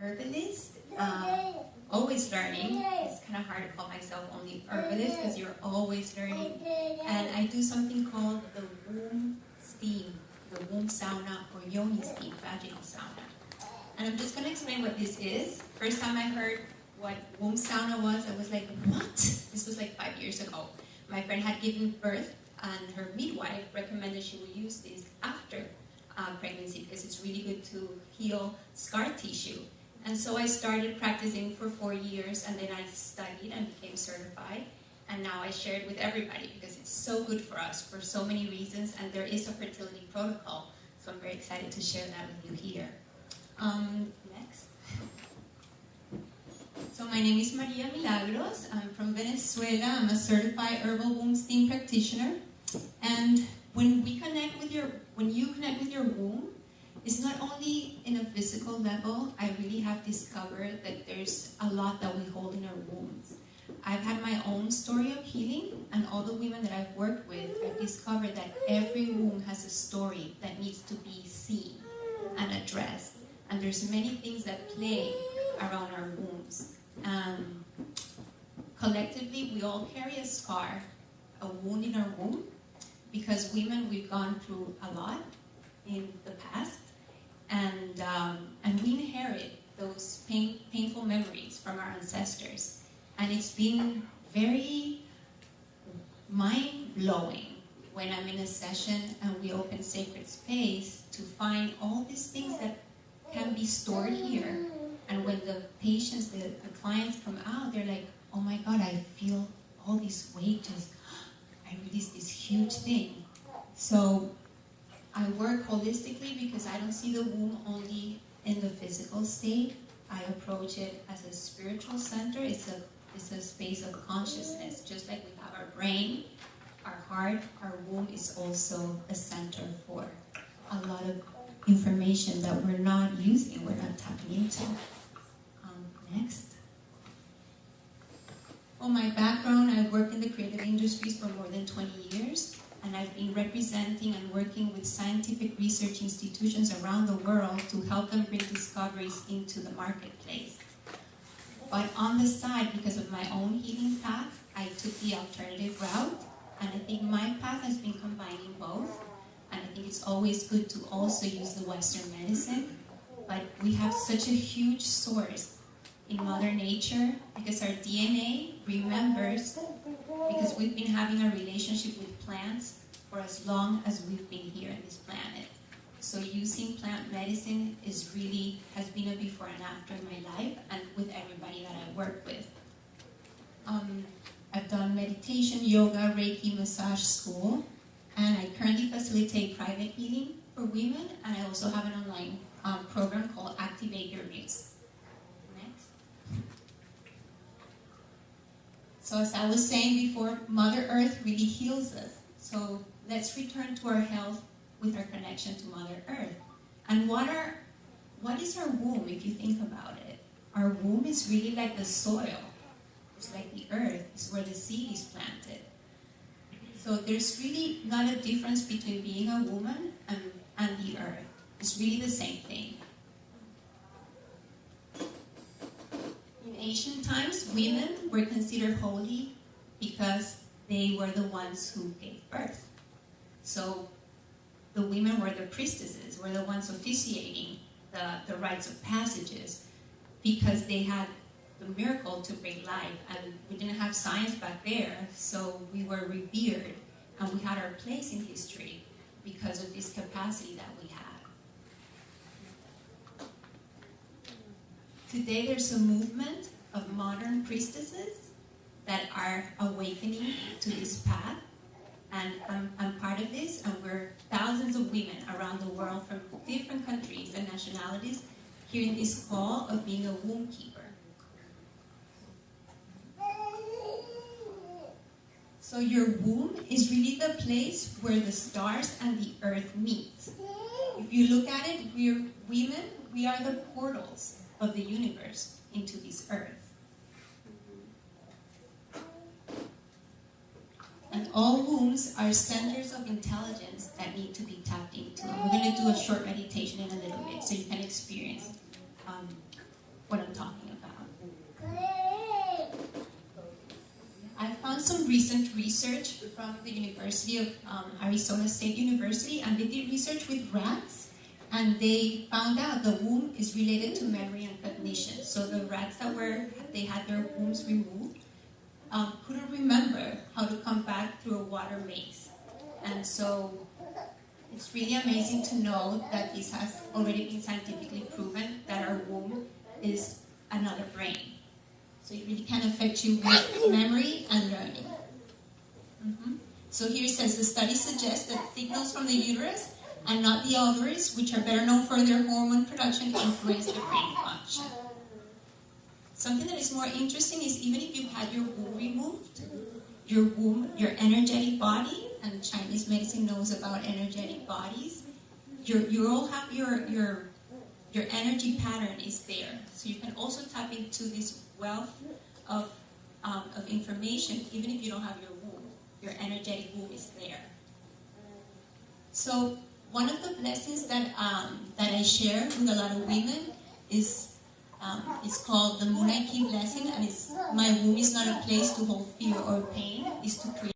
herbalist, always learning. It's kind of hard to call myself only herbalist because you're always learning. And I do something called the womb steam, the womb sauna, or yoni steam, vaginal sauna. And I'm just going to explain what this is. First time I heard what womb sauna was, I was like, what? This was like 5 years ago. My friend had given birth, and her midwife recommended she would use this after pregnancy because it's really good to heal scar tissue. And so I started practicing for 4 years, and then I studied and became certified. And now I share it with everybody because it's so good for us for so many reasons, and there is a fertility protocol. So I'm very excited to share that with you here. Next. So my name is Maria Milagros. I'm from Venezuela. I'm a certified herbal womb steam practitioner. And when you connect with your womb, it's not only in a physical level. I really have discovered that there's a lot that we hold in our wombs. I've had my own story of healing, and all the women that I've worked with, I've discovered that every womb has a story that needs to be seen and addressed. And there's many things that play around our wombs. Collectively, we all carry a scar, a wound in our womb, because women, we've gone through a lot in the past, and we inherit those painful memories from our ancestors. And it's been very mind-blowing when I'm in a session and we open sacred space to find all these things that can be stored here. And when the patients, the clients come out, they're like, oh my God, I feel all this weight just, I release this huge thing. So I work holistically because I don't see the womb only in the physical state. I approach it as a spiritual center. It's a space of consciousness. Just like we have our brain, our heart, our womb is also a center for a lot of information that we're not using, we're not tapping into. Next. Well, my background, I've worked in the creative industries for more than 20 years, and I've been representing and working with scientific research institutions around the world to help them bring discoveries into the marketplace. But on the side, because of my own healing path, I took the alternative route, and I think my path has been combining both. And I think it's always good to also use the Western medicine. But we have such a huge source in Mother Nature because our DNA remembers, because we've been having a relationship with plants for as long as we've been here on this planet. So using plant medicine has been a before and after in my life and with everybody that I work with. I've done meditation, yoga, Reiki, massage school, and I currently facilitate private healing for women, and I also have an online program called Activate Your Muse. Next. So as I was saying before, Mother Earth really heals us. So let's return to our health with our connection to Mother Earth. And what is our womb, if you think about it? Our womb is really like the soil. It's like the earth. It's where the seed is planted. So there's really not a difference between being a woman and the earth. It's really the same thing. In ancient times, women were considered holy because they were the ones who gave birth. So the women were the priestesses, were the ones officiating the rites of passages because they had the miracle to bring life, and we didn't have science back there, so we were revered, and we had our place in history because of this capacity that we had. Today there's a movement of modern priestesses that are awakening to this path, and I'm part of this, and we're thousands of women around the world from different countries and nationalities hearing this call of being a womb keeper. So your womb is really the place where the stars and the earth meet. If you look at it, we're women, we are the portals of the universe into this earth. And all wombs are centers of intelligence that need to be tapped into. And we're going to do a short meditation in a little bit so you can experience what I'm talking about. I found some recent research from the University of Arizona State University, and they did research with rats, and they found out the womb is related to memory and cognition. So the rats they had their wombs removed, couldn't remember how to come back through a water maze. And so it's really amazing to know that this has already been scientifically proven that our womb is another brain. So it really can affect you with memory and learning. So here it says, the study suggests that signals from the uterus and not the ovaries, which are better known for their hormone production, influence the brain function. Something that is more interesting is even if you had your womb removed, your energetic body, and Chinese medicine knows about energetic bodies, your energy pattern is there. So you can also tap into this wealth of information even if you don't have your womb. Your energetic womb is there. So one of the blessings that I share with a lot of women is called the Moonlight Key blessing, and my womb is not a place to hold fear or pain, it's to create